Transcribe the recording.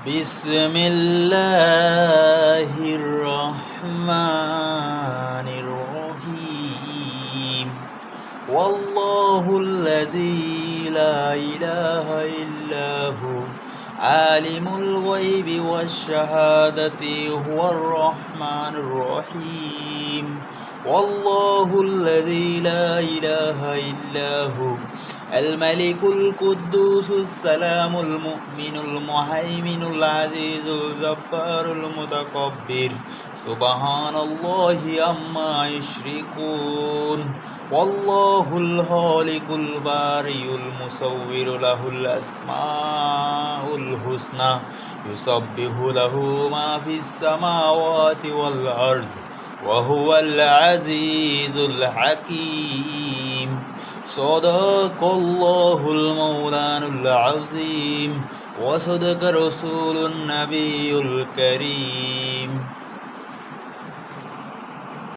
بسم الله الرحمن الرحيم والله الذي لا إله إلا هو عالم الغيب والشهادة هو الرحمن الرحيم والله الذي لا إله إلا هو الملك القدوس السلام المؤمن المهيمن العزيز الجبار المتكبر سبحان الله عما يشركون والله الخالق البارئ المصور له الأسماء الحسنى يسبح له ما في السماوات والأرض وهو العزيز الحكيم صدق الله المولانا العظيم وصدق رسول النبي الكريم